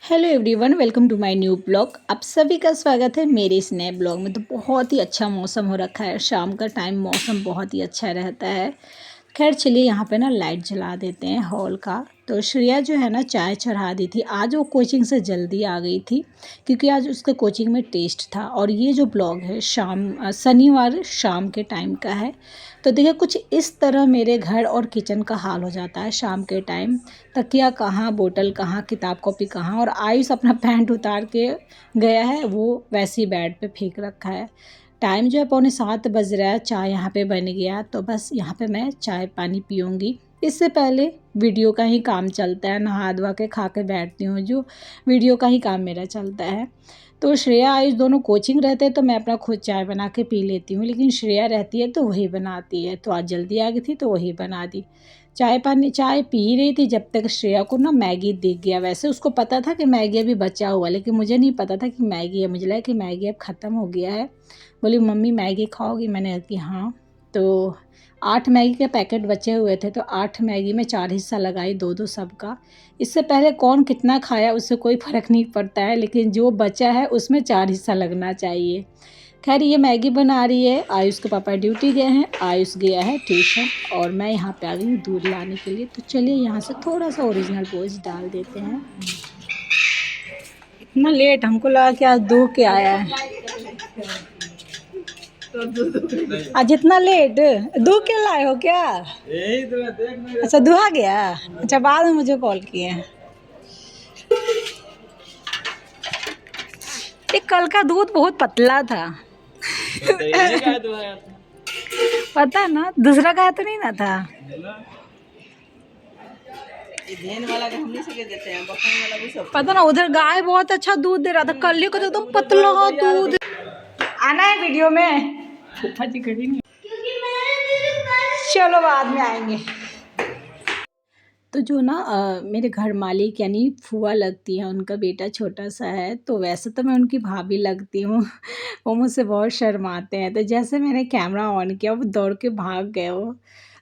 Hello everyone, welcome to my new blog. आप सभी का स्वागत है मेरे इस नए ब्लॉग में। तो बहुत ही अच्छा मौसम हो रखा है, शाम का टाइम मौसम बहुत ही अच्छा रहता है। खैर चलिए यहाँ पे ना लाइट जला देते हैं हॉल का। तो श्रेया जो है ना चाय चढ़ा दी थी। आज वो कोचिंग से जल्दी आ गई थी क्योंकि आज उसके कोचिंग में टेस्ट था। और ये जो ब्लॉग है शनिवार शाम के टाइम का है। तो देखिए कुछ इस तरह मेरे घर और किचन का हाल हो जाता है शाम के टाइम। तकिया कहाँ, बोतल कहाँ, किताब कॉपी कहाँ, और आयुष अपना पैंट उतार के गया है, वो वैसे ही बेड पे फेंक रखा है। टाइम जो है 6:45 बज रहा है। चाय यहाँ पे बन गया तो बस यहाँ पे मैं चाय पानी पीऊँगी। इससे पहले वीडियो का ही काम चलता है, नहा धोवा के खा के बैठती हूँ, जो वीडियो का ही काम मेरा चलता है। तो श्रेया आयुष दोनों कोचिंग रहते हैं तो मैं अपना खुद चाय बना के पी लेती हूँ, लेकिन श्रेया रहती है तो वही बनाती है। तो आज जल्दी आ गई थी तो वही बना दी। चाय पी रही थी जब तक श्रेया को ना मैगी दिख गया। वैसे उसको पता था कि मैगी अभी बचा हुआ, लेकिन मुझे नहीं पता था कि मैगी है। मुझे लगा कि मैगी अब ख़त्म हो गया है। बोली मम्मी मैगी खाओगी? मैंने कहा कि हाँ। तो 8 मैगी के पैकेट बचे हुए थे तो 8 मैगी में 4 हिस्सा लगाई, दो दो सबका। इससे पहले कौन कितना खाया उससे कोई फ़र्क नहीं पड़ता है, लेकिन जो बचा है उसमें 4 हिस्सा लगना चाहिए। खैर ये मैगी बना रही है। आयुष के पापा ड्यूटी गए हैं, आयुष गया है ट्यूशन, और मैं यहाँ पे आ गई हूँ दूध लाने के लिए। तो चलिए यहाँ से थोड़ा सा ओरिजिनल वॉइस डाल देते हैं। इतना लेट, हमको लगा कि आज दो के आया है। आज इतना लेट दो के लाए हो क्या? अच्छा दुहा गया। अच्छा बाद में मुझे कॉल किए हैं। ये कल का दूध बहुत पतला था। पता ना दूसरा गाय तो नहीं ना था। पता ना उधर गाय बहुत अच्छा दूध दे रहा था, कल को तो एकदम पतला दूध। आना है वीडियो में? फूफा जी खड़ी नहीं। चलो बाद में आएंगे। तो जो ना मेरे घर मालिक यानी फूआ लगती हैं, उनका बेटा छोटा सा है। तो वैसे तो मैं उनकी भाभी लगती हूँ। वो मुझसे बहुत शर्माते हैं। तो जैसे मैंने कैमरा ऑन किया वो दौड़ के भाग गए वो।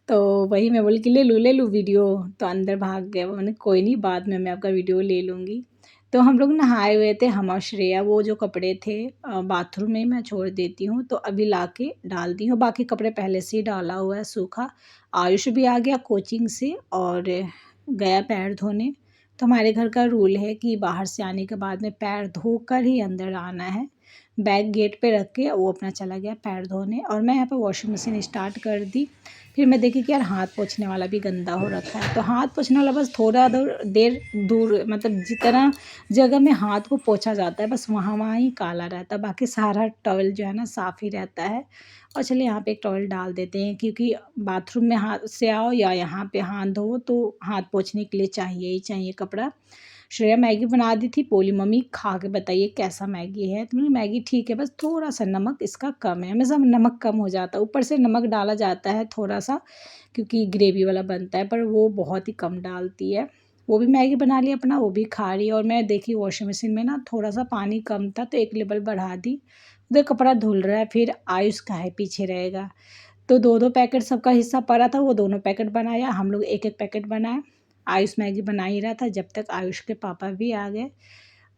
तो वही मैं बोली कि ले लूँ वीडियो। तो अंदर भाग गए वो। मैंने कोई नहीं, बाद में मैं आपका वीडियो ले लूँगी। तो हम लोग नहाए हुए थे, हम और श्रेया। वो जो कपड़े थे बाथरूम में मैं छोड़ देती हूँ, तो अभी ला के डाल दी हूँ। बाकी कपड़े पहले से ही डाला हुआ है सूखा। आयुष भी आ गया कोचिंग से और गया पैर धोने। तो हमारे घर का रूल है कि बाहर से आने के बाद में पैर धोकर ही अंदर आना है। बैग गेट पे रख के वो अपना चला गया पैर धोने, और मैं यहाँ पे वॉशिंग मशीन स्टार्ट कर दी। फिर मैं देखी कि यार हाथ पोंछने वाला भी गंदा हो रखा है। तो हाथ पोंछने वाला बस थोड़ा देर दूर, मतलब जितना जगह में हाथ को पोंछा जाता है बस वहाँ वहाँ ही काला रहता है, बाकी सारा टॉवल जो है ना साफ़ ही रहता है। और चलिए यहाँ पे एक टॉवल डाल देते हैं, क्योंकि बाथरूम में हाथ से आओ या यहाँ पे हाथ धो तो हाथ पोंछने के लिए चाहिए ही चाहिए कपड़ा। श्रेया मैगी बना दी थी, बोली मम्मी खा के बताइए कैसा मैगी है। तो मैंने मैगी ठीक है, बस थोड़ा सा नमक इसका कम है। हमेशा नमक कम हो जाता है, ऊपर से नमक डाला जाता है थोड़ा सा क्योंकि ग्रेवी वाला बनता है, पर वो बहुत ही कम डालती है। वो भी मैगी बना ली अपना, वो भी खा रही है। और मैं देखी वॉशिंग मशीन में ना थोड़ा सा पानी कम था तो एक लेवल बढ़ा दी। उधर कपड़ा धुल रहा है, फिर आयुष का है पीछे रहेगा। तो दो दो पैकेट सबका हिस्सा पड़ा था, वो दोनों पैकेट बनाया, हम लोग एक एक पैकेट बनाए। आयुष मैगी बना ही रहा था जब तक आयुष के पापा भी आ गए।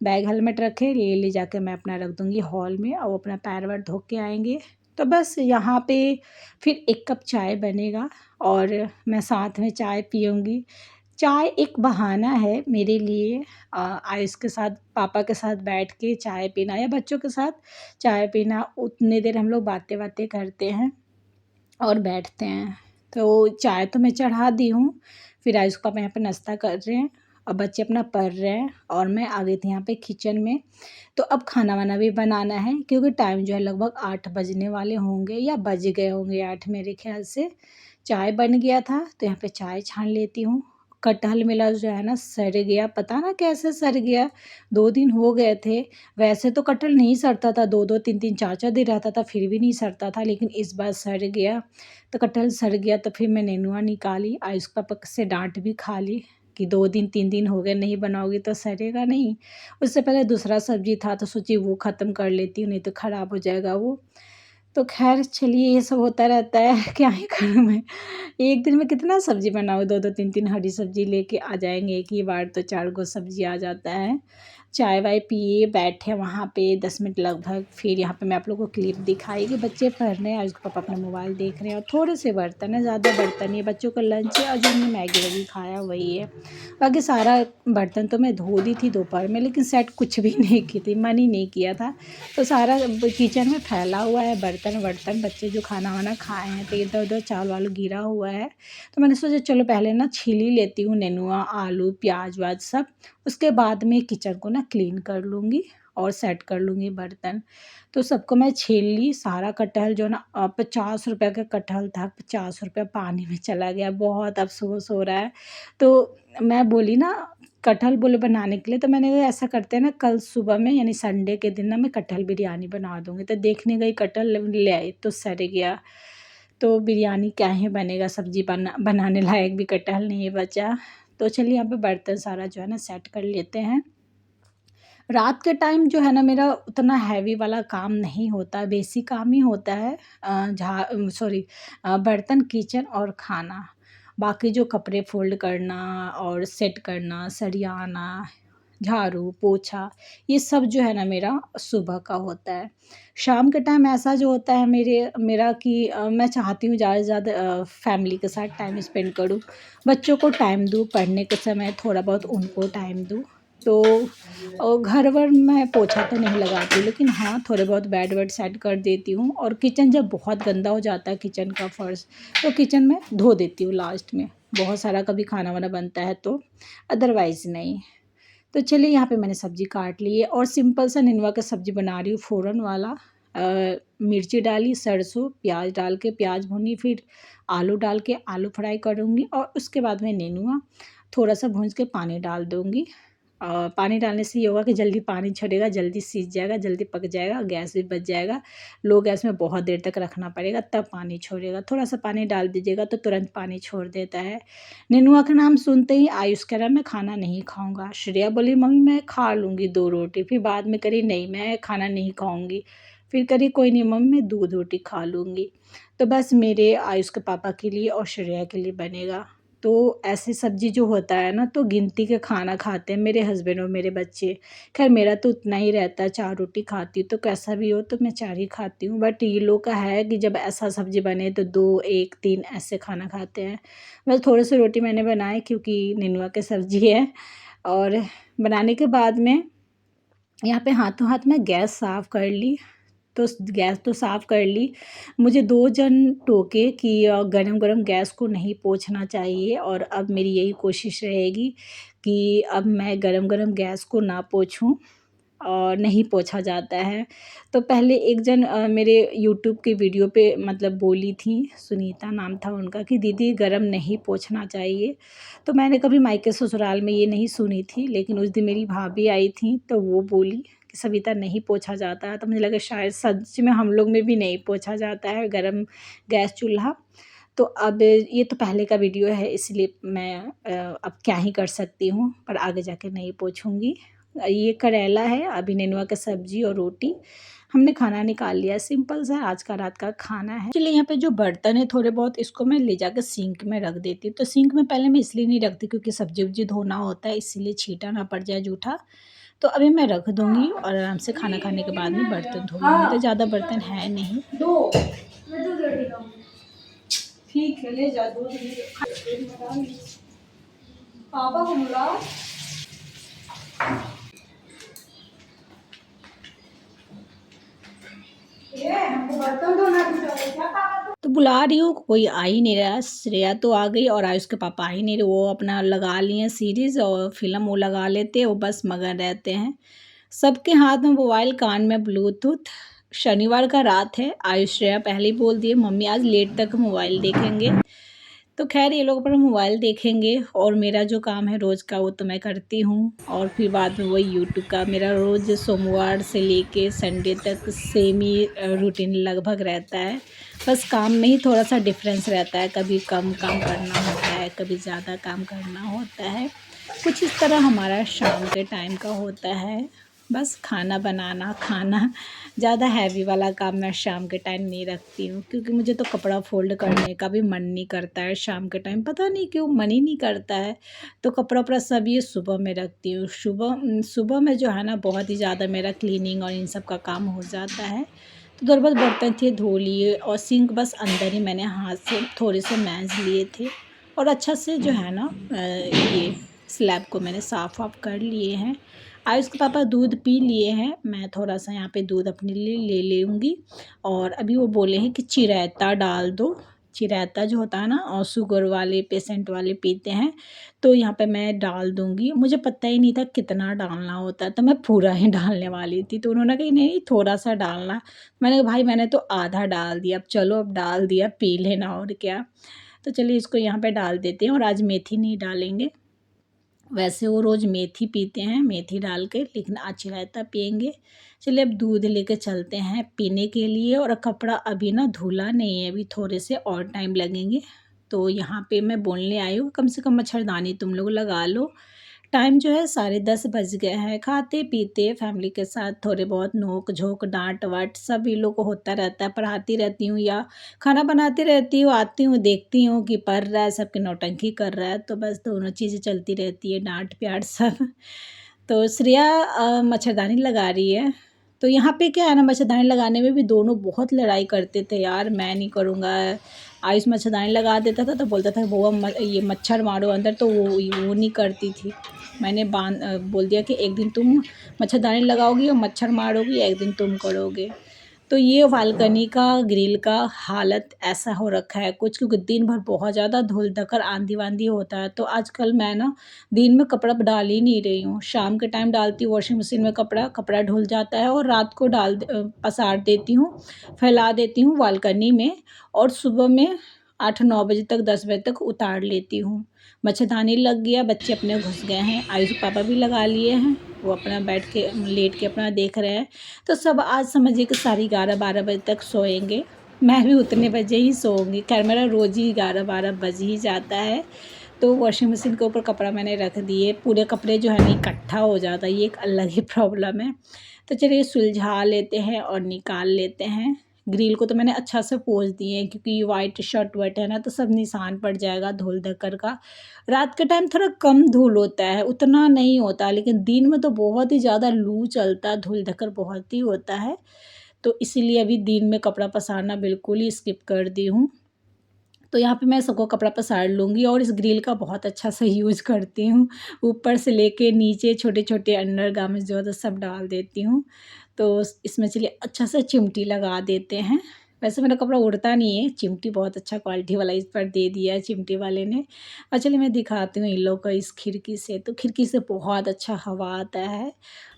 बैग हेलमेट रखे, ले जाके मैं अपना रख दूँगी हॉल में, और वो अपना पैर वैर धो के आएंगे। तो बस यहाँ पे फिर एक कप चाय बनेगा और मैं साथ में चाय पीऊँगी। चाय एक बहाना है मेरे लिए आयुष के साथ, पापा के साथ बैठ के चाय पीना या बच्चों के साथ चाय पीना। उतनी देर हम लोग बातें बातें करते हैं और बैठते हैं। तो चाय तो मैं चढ़ा दी हूँ। फिर आयुष का पापा यहाँ पे नाश्ता कर रहे हैं और बच्चे अपना पढ़ रहे हैं, और मैं आ गई थी यहाँ पे किचन में। तो अब खाना वाना भी बनाना है, क्योंकि टाइम जो है लगभग 8 बजने वाले होंगे या बज गए होंगे 8 मेरे ख्याल से। चाय बन गया था तो यहाँ पे चाय छान लेती हूँ। कटहल मिला जो है ना सड़ गया, पता ना कैसे सड़ गया। 2 दिन हो गए थे। वैसे तो कटहल नहीं सड़ता था, 2-2 3-3 4-4 दिन रहता था फिर भी नहीं सड़ता था, लेकिन इस बार सड़ गया। तो कटहल सड़ गया तो फिर मैं नेनुआ निकाली, आयुष पापा से डांट भी खा ली कि 2 दिन 3 दिन हो गए नहीं बनाओगी तो सड़ेगा नहीं। उससे पहले दूसरा सब्जी था तो सोची वो ख़त्म कर लेती हूँ, नहीं तो ख़राब हो जाएगा वो। तो ख़ैर चलिए ये सब होता रहता है, क्या ही करूँ मैं। एक दिन में कितना सब्ज़ी बनाऊँ, 2-2 3-3 हरी सब्ज़ी लेके आ जाएँगे, एक ही बार तो 4 गो सब्ज़ी आ जाता है। चाय-वाय पिए, बैठे वहाँ पे 10 मिनट लगभग, फिर यहाँ पे मैं आप लोगों को क्लिप दिखाई कि बच्चे पढ़ रहे हैं और उसके पापा अपना मोबाइल देख रहे हैं और थोड़े से बर्तन है, ज़्यादा बर्तन नहीं है, बच्चों का लंच है और जो हमने मैगी-वैगी खाया वही है। बाकी सारा बर्तन तो मैं धो दी थी दोपहर में, लेकिन सेट कुछ भी नहीं की थी, मन ही नहीं किया था। तो सारा किचन में फैला हुआ है बर्तन-वर्तन, बच्चे जो खाना-वाना खाए हैं तो इधर-उधर चावल-वावल गिरा हुआ है। तो मैंने सोचा चलो पहले ना छील ही लेती हूँ नेनुआ, आलू, प्याज़-व्याज़ सब, उसके बाद में किचन को ना क्लीन कर लूँगी और सेट कर लूँगी बर्तन। तो सबको मैं छील ली, सारा कटहल जो ना ₹50 का कटहल था, ₹50 पानी में चला गया, बहुत अफ़सोस हो रहा है। तो मैं बोली ना कटहल बोले बनाने के लिए, तो मैंने कहा ऐसा करते हैं ना कल सुबह में यानी संडे के दिन ना मैं कटहल बिरयानी बना दूँगी। तो देखने गई कटहल ले आई तो सड़ गया। तो बिरयानी क्या ही बनेगा, सब्ज़ी बनाने लायक भी कटहल नहीं बचा। तो चलिए यहाँ पे बर्तन सारा जो है ना सेट कर लेते हैं। रात के टाइम जो है ना मेरा उतना हैवी वाला काम नहीं होता, बेसिक काम ही होता है। बर्तन, किचन और खाना। बाकी जो कपड़े फ़ोल्ड करना और सेट करना, सरियाना, झाड़ू, पोछा, ये सब जो है ना मेरा सुबह का होता है। शाम के टाइम ऐसा जो होता है मेरा कि मैं चाहती हूँ ज़्यादा से ज़्यादा फैमिली के साथ टाइम स्पेंड करूँ। बच्चों को टाइम दूँ, पढ़ने के समय थोड़ा बहुत उनको टाइम दूँ। तो घर-वर मैं पोछा तो नहीं लगाती, लेकिन हाँ, थोड़े बहुत बेड-वेड सेट कर देती हूँ और किचन जब बहुत गंदा हो जाता है किचन का फर्श, तो किचन में धो देती हूँ लास्ट में। बहुत सारा कभी खाना-वाना बनता है तो, अदरवाइज़ नहीं। तो चलिए यहाँ पे मैंने सब्ज़ी काट ली है और सिंपल सा नेनुआ का सब्ज़ी बना रही हूँ फ़ोरन वाला। मिर्ची डाली, सरसों, प्याज़ डाल के प्याज़ भूनी, फिर आलू डाल के आलू फ्राई करूँगी और उसके बाद में नेनुआ थोड़ा-सा भूँज के पानी डाल दूँगी। पानी डालने से ये होगा कि जल्दी पानी छोड़ेगा, जल्दी सीज जाएगा, जल्दी पक जाएगा, गैस भी बच जाएगा। लो गैस में बहुत देर तक रखना पड़ेगा तब पानी छोड़ेगा। थोड़ा-सा पानी डाल दीजिएगा तो तुरंत पानी छोड़ देता है। नेनुआ का नाम सुनते ही आयुष कह रहा मैं खाना नहीं खाऊँगा। श्रेया बोली मम्मी मैं खा लूँगी 2 रोटी, फिर बाद में करी नहीं मैं खाना नहीं खाऊँगी। फिर करी कोई नहीं मम्मी मैं दूध रोटी खा लूँगी। तो बस मेरे आयुष के पापा के लिए और श्रेया के लिए बनेगा। तो ऐसी सब्ज़ी जो होता है ना तो गिनती के खाना खाते हैं मेरे हस्बैंड और मेरे बच्चे। ख़ैर मेरा तो उतना ही रहता है, 4 रोटी खाती हूँ तो कैसा भी हो तो मैं 4 ही खाती हूँ। बट ये लोग का है कि जब ऐसा सब्ज़ी बने तो 2, 1, 3 ऐसे खाना खाते हैं। बस थोड़े से रोटी मैंने बनाए क्योंकि नेनुआ की सब्ज़ी है और बनाने के बाद में यहाँ पे हाथों-हाथ मैं गैस साफ़ कर ली। तो गैस तो साफ़ कर ली। मुझे 2 जन टोके कि गरम-गरम गैस को नहीं पोंछना चाहिए और अब मेरी यही कोशिश रहेगी कि अब मैं गरम-गरम गैस को ना पोंछूँ और नहीं पोंछा जाता है। तो पहले एक जन मेरे यूट्यूब की वीडियो पे मतलब बोली थी, सुनीता नाम था उनका कि दीदी गरम नहीं पोंछना चाहिए। तो मैंने कभी मायके ससुराल में ये नहीं सुनी थी, लेकिन उस दिन मेरी भाभी आई थी तो वो बोली कि सविता नहीं पोंछा जाता है, तो मुझे लगा शायद सच में हम लोग में भी नहीं पोंछा जाता है गरम गैस चूल्हा। तो अब ये तो पहले का वीडियो है इसलिए मैं अब क्या ही कर सकती हूँ, पर आगे जाके नहीं पोंछूँगी। ये करेला है, अभी नेनुआ का सब्ज़ी और रोटी। हमने खाना निकाल लिया है, सिंपल सा आज का रात का खाना है। चलिए यहाँ पे जो बर्तन है थोड़े बहुत इसको मैं ले जाकर सिंक में रख देती हूँ। तो सिंक में पहले मैं इसलिए नहीं रखती क्योंकि सब्ज़ी-वब्ज़ी धोना होता है इसीलिए छींटा ना पड़ जाए जूठा। तो अभी मैं रख दूँगी और आराम से खाना खाने के बाद में बर्तन धो लूँगी। तो ज़्यादा बर्तन है नहीं। 2 मैं दूध रोटी खाऊँगी। ठीक है, ले जा दूध ले जा। पापा को बुलाओ। तो बुला रही हूँ, कोई आ ही नहीं रहा। श्रेया तो आ गई और आयुष के पापा आ ही नहीं रहे। वो अपना लगा लिए सीरीज़ और फ़िल्म वो लगा लेते, वो बस मगन रहते हैं। सबके हाथ में मोबाइल, कान में ब्लूटूथ। शनिवार का रात है, आयुष श्रेया पहले ही बोल दिए मम्मी आज लेट तक मोबाइल देखेंगे। तो ख़ैर ये लोग अपना मोबाइल देखेंगे और मेरा जो काम है रोज़ का वो तो मैं करती हूँ और फिर बाद में वही यूट्यूब का मेरा रोज़ सोमवार से लेके संडे तक सेम ही रूटीन लगभग रहता है। बस काम में ही थोड़ा-सा डिफ़रेंस रहता है, कभी कम काम करना होता है, कभी ज़्यादा काम करना होता है। कुछ इस तरह हमारा शाम के टाइम का होता है। बस खाना बनाना, खाना, ज़्यादा हैवी वाला काम मैं शाम के टाइम नहीं रखती हूँ, क्योंकि मुझे तो कपड़ा फ़ोल्ड करने का भी मन नहीं करता है शाम के टाइम, पता नहीं क्यों मन ही नहीं करता है। तो कपड़ा-वपड़ा सब ये सुबह में रखती हूँ। सुबह में जो है ना बहुत ही ज़्यादा मेरा क्लीनिंग और इन सब का काम हो जाता है। तो थोड़े बहुत बर्तन थे धो लिए, और सिंक बस अंदर ही मैंने हाथ से थोड़े से मांज लिए थे, और अच्छा से जो है ना ये स्लैब को मैंने साफ़-वाफ़ कर लिए हैं। आयुष के पापा दूध पी लिए हैं, मैं थोड़ा-सा यहाँ पे दूध अपने लिए ले लूँगी, और अभी वो बोले हैं कि चिरायता डाल दो। चिरायता जो होता है ना, और शुगर वाले पेशेंट वाले पीते हैं, तो यहाँ पे मैं डाल दूँगी। मुझे पता ही नहीं था कितना डालना होता है, तो मैं पूरा ही डालने वाली थी, तो उन्होंने कहा नहीं थोड़ा-सा डालना। मैंने कहा भाई मैंने तो आधा डाल दिया, अब चलो अब डाल दिया पी लेना और क्या। तो चलिए इसको यहाँ पे डाल देते हैं, और आज मेथी नहीं डालेंगे। वैसे वो रोज़ मेथी पीते हैं, मेथी डाल के, लेकिन आज रायता पिएँगे। चलिए अब दूध लेके चलते हैं पीने के लिए, और कपड़ा अभी ना धुला नहीं है, अभी थोड़े से और टाइम लगेंगे। तो यहाँ पे मैं बोलने आई हूँ कम से कम मच्छरदानी तुम लोग लगा लो। टाइम जो है 10:30 बज गए हैं, खाते-पीते फैमिली के साथ थोड़े बहुत नोक-झोंक, डाँट-वाँट सब ये लोग को होता रहता है। पढ़ाती रहती हूँ या खाना बनाती रहती हूँ, आती हूँ, देखती हूँ कि पढ़ रहा है, सबकी नौटंकी कर रहा है, तो बस दोनों चीज़ें चलती रहती है, डाँट-प्यार सब। तो श्रेया मच्छरदानी लगा रही है। तो यहाँ पे क्या है ना, मच्छरदानी लगाने में भी दोनों बहुत लड़ाई करते थे यार, मैं नहीं करूँगा। आयुष मच्छरदानी लगा देता था तो बोलता था बुआ ये मच्छर मारो अंदर, तो वो नहीं करती थी। मैंने बोल दिया कि एक दिन तुम मच्छरदानी लगाओगी और मच्छर मारोगी, एक दिन तुम करोगे। तो ये बालकनी का ग्रिल का हालत ऐसा हो रखा है कुछ, क्योंकि दिन भर बहुत ज़्यादा धूल-धक्कर, आंधी-वांधी होता है, तो आजकल मैं ना दिन में कपड़ा डाल ही नहीं रही हूँ। शाम के टाइम डालती हूँ वॉशिंग मशीन में कपड़ा, कपड़ा धुल जाता है, और रात को पसार देती हूँ, फैला देती हूँ बालकनी में, और सुबह में 8-9 बजे तक, 10 बजे तक उतार लेती हूँ। मच्छरदानी लग गया, बच्चे अपने घुस गए हैं, आयुष के पापा भी लगा लिए हैं, वो अपना बैठ के लेट के अपना देख रहे हैं। तो सब आज समझिए कि साढ़े 11-12 बजे तक सोएंगे। मैं भी उतने बजे ही सोऊंगी, खैर मेरा रोज़ ही 11-12 बज ही जाता है। तो वॉशिंग मशीन के ऊपर कपड़ा मैंने रख दिए, पूरे कपड़े जो है ना इकट्ठा हो जाता है, ये एक अलग ही प्रॉब्लम है। तो चलिए सुलझा लेते हैं और निकाल लेते हैं। ग्रिल को तो मैंने अच्छा से पोंछ दिए हैं, क्योंकि ये वाइट शर्ट वर्ट है ना, तो सब निशान पड़ जाएगा धूल-धक्कर का। रात के टाइम थोड़ा कम धूल होता है, उतना नहीं होता, लेकिन दिन में तो बहुत ही ज़्यादा लू चलता है, धूल-धक्कर बहुत ही होता है। तो इसीलिए अभी दिन में कपड़ा पसारना बिल्कुल ही स्किप कर दी हूँ। तो यहाँ पे मैं सबको कपड़ा पसार लूँगी, और इस ग्रिल का बहुत अच्छा से यूज़ करती हूँ। ऊपर से लेके नीचे छोटे-छोटे अंडरगारमेंट्स जो होता है सब डाल देती हूँ। तो इसमें चलिए अच्छा से चिमटी लगा देते हैं। वैसे मेरा कपड़ा उड़ता नहीं है, चिमटी बहुत अच्छा क्वालिटी वाला इस पर दे दिया है चिमटी वाले ने। और चलिए मैं दिखाती हूँ इन लोग को इस खिड़की से, तो खिड़की से बहुत अच्छा हवा आता है।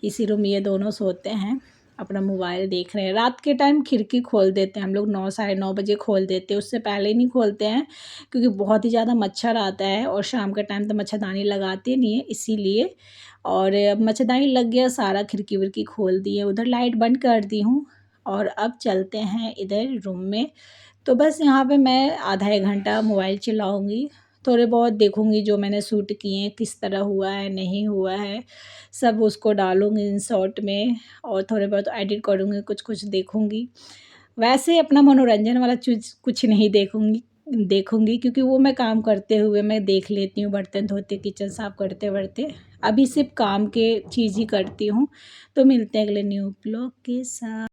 इसी रूम में ये दोनों सोते हैं, अपना मोबाइल देख रहे हैं। रात के टाइम खिड़की खोल देते हैं हम लोग, 9 साढ़े 9 बजे खोल देते हैं, उससे पहले नहीं खोलते हैं, क्योंकि बहुत ही ज़्यादा मच्छर आता है, और शाम के टाइम तो मच्छरदानी लगाते नहीं है इसीलिए। और अब मच्छरदानी लग गया, सारा खिड़की-विड़की खोल दी है, उधर लाइट बंद कर दी हूँ, और अब चलते हैं इधर रूम में। तो बस यहाँ पे मैं आधा 1 घंटा मोबाइल चलाऊँगी, थोड़े बहुत देखूँगी जो मैंने शूट किए हैं, किस तरह हुआ है, नहीं हुआ है, सब उसको डालूँगी इन शॉर्ट में, और थोड़े बहुत एडिट करूँगी, कुछ-कुछ देखूँगी। वैसे अपना मनोरंजन वाला चीज़ कुछ नहीं देखूँगी, क्योंकि वो मैं काम करते हुए मैं देख लेती हूँ, बर्तन धोते, किचन साफ़ करते-वर्ते। अभी सिर्फ़ काम के चीज़ ही करती हूँ। तो मिलते हैं अगले न्यू ब्लॉग के साथ।